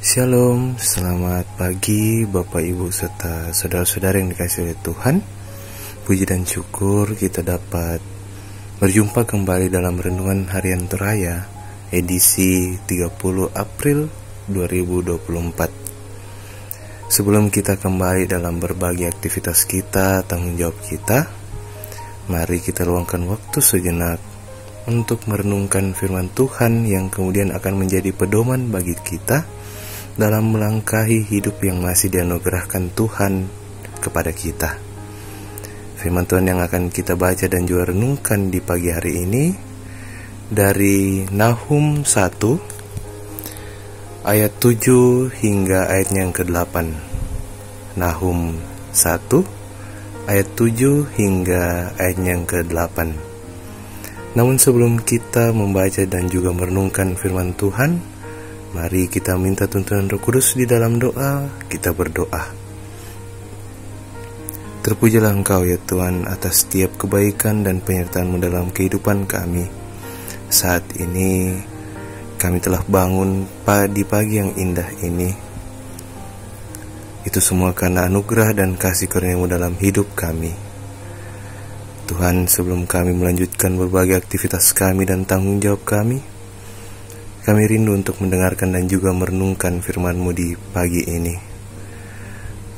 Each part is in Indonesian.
Shalom, selamat pagi Bapak Ibu serta saudara-saudara yang dikasihi oleh Tuhan. Puji dan syukur kita dapat berjumpa kembali dalam Renungan Harian Toraya edisi 30 April 2024. Sebelum kita kembali dalam berbagai aktivitas kita, tanggung jawab kita, mari kita luangkan waktu sejenak untuk merenungkan firman Tuhan yang kemudian akan menjadi pedoman bagi kita dalam melangkahi hidup yang masih dianugerahkan Tuhan kepada kita. Firman Tuhan yang akan kita baca dan juga renungkan di pagi hari ini dari Nahum 1 ayat 7 hingga ayatnya yang ke-8. Nahum 1 ayat 7 hingga ayatnya yang ke-8. Namun sebelum kita membaca dan juga merenungkan firman Tuhan, mari kita minta tuntunan Roh Kudus di dalam doa. Kita berdoa. Terpujilah Engkau ya Tuhan atas setiap kebaikan dan penyertaan-Mu dalam kehidupan kami. Saat ini kami telah bangun di pagi yang indah ini. Itu semua karena anugerah dan kasih karunia-Mu dalam hidup kami. Tuhan, sebelum kami melanjutkan berbagai aktivitas kami dan tanggung jawab kami rindu untuk mendengarkan dan juga merenungkan firman-Mu di pagi ini.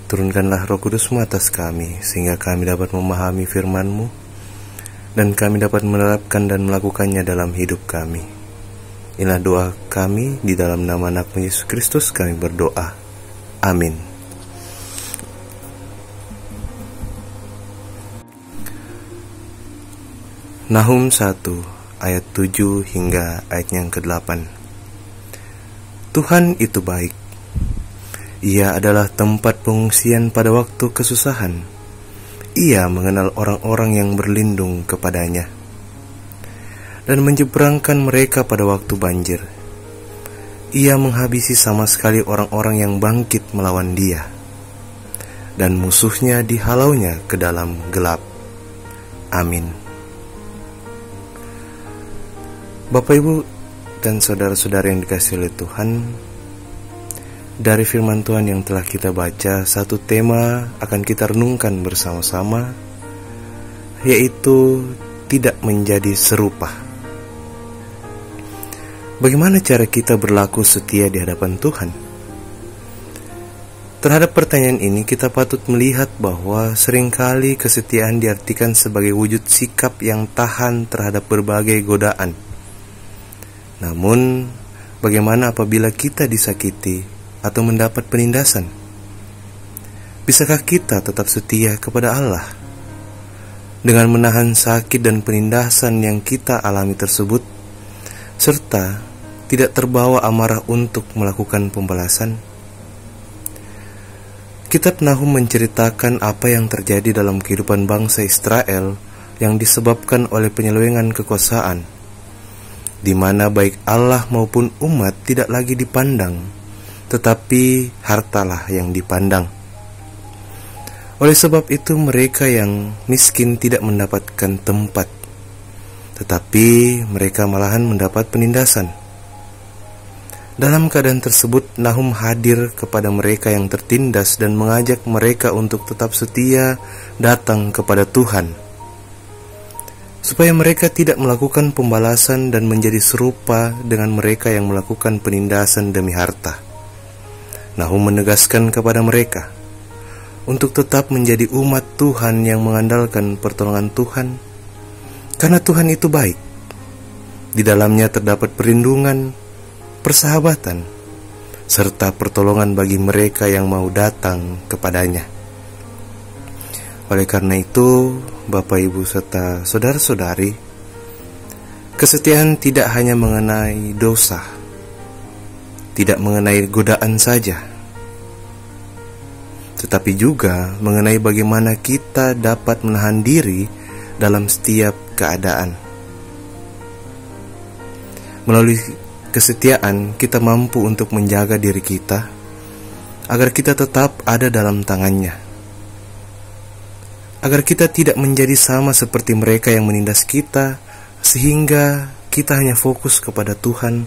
Turunkanlah Roh Kudus-Mu atas kami, sehingga kami dapat memahami firman-Mu, dan kami dapat menerapkan dan melakukannya dalam hidup kami. Inilah doa kami, di dalam nama anak-Mu Yesus Kristus kami berdoa. Amin. Nahum 1 ayat 7 hingga ayat yang ke-8. Tuhan itu baik. Ia adalah tempat pengungsian pada waktu kesusahan. Ia mengenal orang-orang yang berlindung kepadanya dan menyeberangkan mereka pada waktu banjir. Ia menghabisi sama sekali orang-orang yang bangkit melawan Dia, dan musuhnya dihalaunya ke dalam gelap. Amin. Bapak, Ibu, dan saudara-saudara yang dikasihi oleh Tuhan, dari firman Tuhan yang telah kita baca, satu tema akan kita renungkan bersama-sama, yaitu tidak menjadi serupa. Bagaimana cara kita berlaku setia di hadapan Tuhan? Terhadap pertanyaan ini, kita patut melihat bahwa seringkali kesetiaan diartikan sebagai wujud sikap yang tahan terhadap berbagai godaan. Namun, bagaimana apabila kita disakiti atau mendapat penindasan? Bisakah kita tetap setia kepada Allah dengan menahan sakit dan penindasan yang kita alami tersebut, serta tidak terbawa amarah untuk melakukan pembalasan? Kitab Nahum menceritakan apa yang terjadi dalam kehidupan bangsa Israel yang disebabkan oleh penyelewengan kekuasaan, di mana baik Allah maupun umat tidak lagi dipandang, tetapi hartalah yang dipandang. Oleh sebab itu mereka yang miskin tidak mendapatkan tempat, tetapi mereka malahan mendapat penindasan. Dalam keadaan tersebut, Nahum hadir kepada mereka yang tertindas dan mengajak mereka untuk tetap setia datang kepada Tuhan, supaya mereka tidak melakukan pembalasan dan menjadi serupa dengan mereka yang melakukan penindasan demi harta. Nahum menegaskan kepada mereka untuk tetap menjadi umat Tuhan yang mengandalkan pertolongan Tuhan, karena Tuhan itu baik. Di dalamnya terdapat perlindungan, persahabatan, serta pertolongan bagi mereka yang mau datang kepadanya. Oleh karena itu, Bapak, Ibu, serta saudara-saudari, kesetiaan tidak hanya mengenai dosa, tidak mengenai godaan saja, tetapi juga mengenai bagaimana kita dapat menahan diri dalam setiap keadaan. Melalui kesetiaan, kita mampu untuk menjaga diri kita agar kita tetap ada dalam tangannya, agar kita tidak menjadi sama seperti mereka yang menindas kita, sehingga kita hanya fokus kepada Tuhan,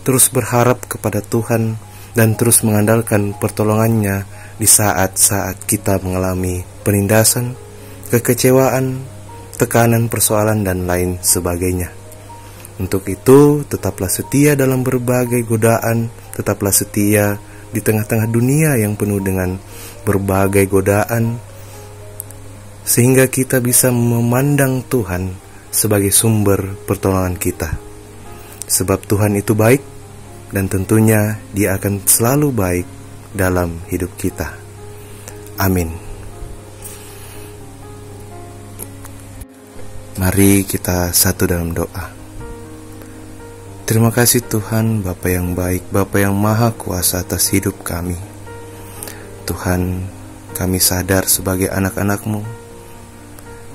terus berharap kepada Tuhan, dan terus mengandalkan pertolongannya di saat-saat kita mengalami penindasan, kekecewaan, tekanan, persoalan, dan lain sebagainya. Untuk itu, tetaplah setia dalam berbagai godaan, tetaplah setia di tengah-tengah dunia yang penuh dengan berbagai godaan, sehingga kita bisa memandang Tuhan sebagai sumber pertolongan kita. Sebab Tuhan itu baik, dan tentunya Dia akan selalu baik dalam hidup kita. Amin. Mari kita satu dalam doa. Terima kasih Tuhan, Bapa yang baik, Bapa yang maha kuasa atas hidup kami. Tuhan, kami sadar sebagai anak-anak-Mu,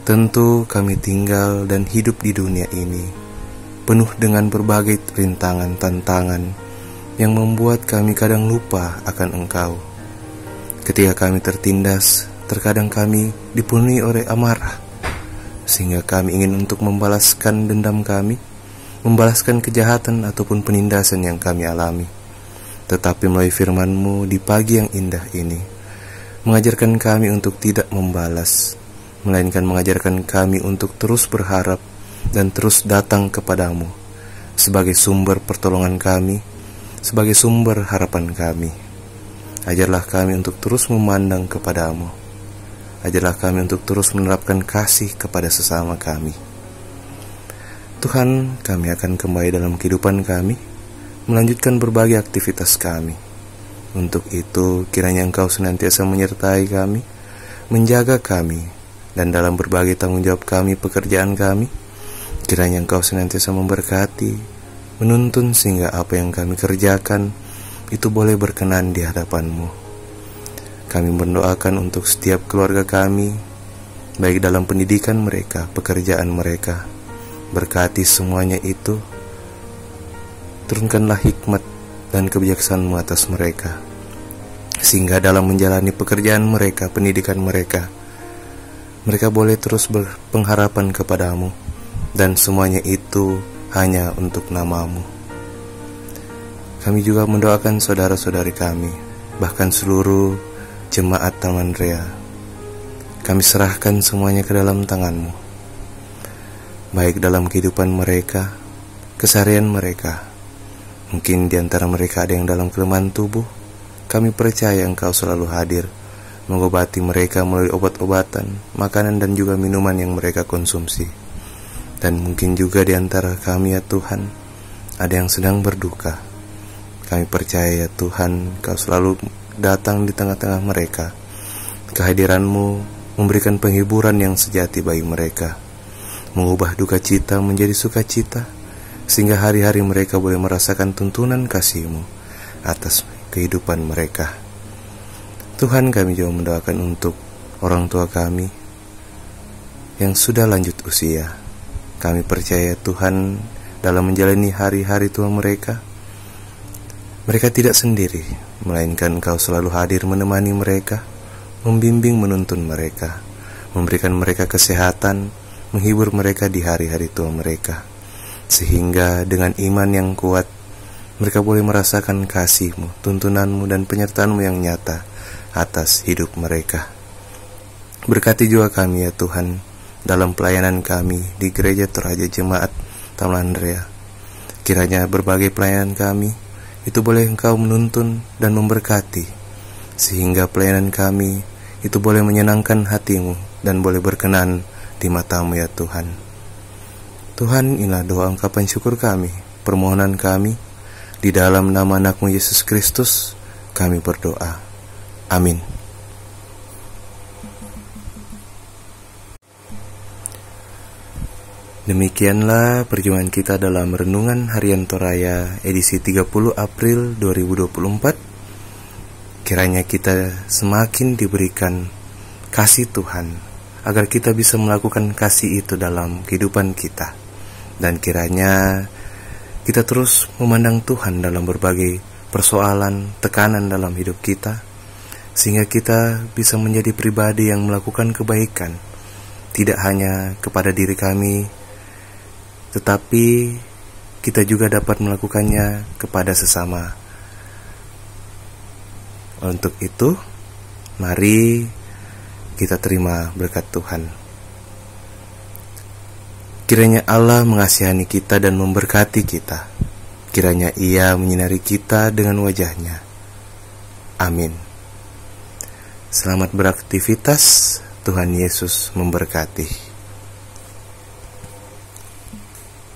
tentu kami tinggal dan hidup di dunia ini penuh dengan berbagai rintangan, tantangan yang membuat kami kadang lupa akan Engkau. Ketika kami tertindas, terkadang kami dipenuhi oleh amarah, sehingga kami ingin untuk membalaskan dendam kami, membalaskan kejahatan ataupun penindasan yang kami alami. Tetapi melalui firman-Mu di pagi yang indah ini, mengajarkan kami untuk tidak membalas, melainkan mengajarkan kami untuk terus berharap dan terus datang kepadamu sebagai sumber pertolongan kami, sebagai sumber harapan kami. Ajarlah kami untuk terus memandang kepadamu. Ajarlah kami untuk terus menerapkan kasih kepada sesama kami. Tuhan, kami akan kembali dalam kehidupan kami, melanjutkan berbagai aktivitas kami. Untuk itu, kiranya Engkau senantiasa menyertai kami, menjaga kami, dan dalam berbagai tanggung jawab kami, pekerjaan kami, kiranya Engkau senantiasa memberkati, menuntun sehingga apa yang kami kerjakan itu boleh berkenan di hadapan-Mu. Kami mendoakan untuk setiap keluarga kami, baik dalam pendidikan mereka, pekerjaan mereka. Berkati semuanya itu, turunkanlah hikmat dan kebijaksanaan-Mu atas mereka, sehingga dalam menjalani pekerjaan mereka, pendidikan mereka, mereka boleh terus berpengharapan kepadamu, dan semuanya itu hanya untuk nama-Mu. Kami juga mendoakan saudara-saudari kami, bahkan seluruh jemaat Taman Rea. Kami serahkan semuanya ke dalam tangan-Mu, baik dalam kehidupan mereka, keseharian mereka. Mungkin di antara mereka ada yang dalam kelemahan tubuh. Kami percaya Engkau selalu hadir, mengobati mereka melalui obat-obatan, makanan, dan juga minuman yang mereka konsumsi. Dan mungkin juga di antara kami ya Tuhan, ada yang sedang berduka. Kami percaya ya Tuhan, Kau selalu datang di tengah-tengah mereka. Kehadiran-Mu memberikan penghiburan yang sejati bagi mereka, mengubah duka cita menjadi sukacita, sehingga hari-hari mereka boleh merasakan tuntunan kasih-Mu atas kehidupan mereka. Tuhan, kami juga mendoakan untuk orang tua kami yang sudah lanjut usia. Kami percaya Tuhan, dalam menjalani hari-hari tua mereka tidak sendiri, melainkan Engkau selalu hadir menemani mereka, membimbing, menuntun mereka, memberikan mereka kesehatan, menghibur mereka di hari-hari tua mereka, sehingga dengan iman yang kuat mereka boleh merasakan kasih-Mu, tuntunan-Mu, dan penyertaan-Mu yang nyata atas hidup mereka. Berkati juga kami ya Tuhan, dalam pelayanan kami di Gereja Toraja Jemaat Taman Rea. Kiranya berbagai pelayanan kami itu boleh Engkau menuntun dan memberkati, sehingga pelayanan kami itu boleh menyenangkan hati-Mu dan boleh berkenan di mata-Mu ya Tuhan. Tuhan, inilah doa ungkapan syukur kami, permohonan kami, di dalam nama anak-Mu Yesus Kristus kami berdoa. Amin. Demikianlah perjumpaan kita dalam Renungan Harian Toraya edisi 30 April 2024. Kiranya kita semakin diberikan kasih Tuhan, agar kita bisa melakukan kasih itu dalam kehidupan kita. Dan kiranya kita terus memandang Tuhan dalam berbagai persoalan, tekanan dalam hidup kita, sehingga kita bisa menjadi pribadi yang melakukan kebaikan, tidak hanya kepada diri kami, tetapi kita juga dapat melakukannya kepada sesama Untuk itu, mari kita terima berkat Tuhan. Kiranya Allah mengasihani kita dan memberkati kita. Kiranya Ia menyinari kita dengan wajah-Nya. Amin. Selamat beraktivitas. Tuhan Yesus memberkati.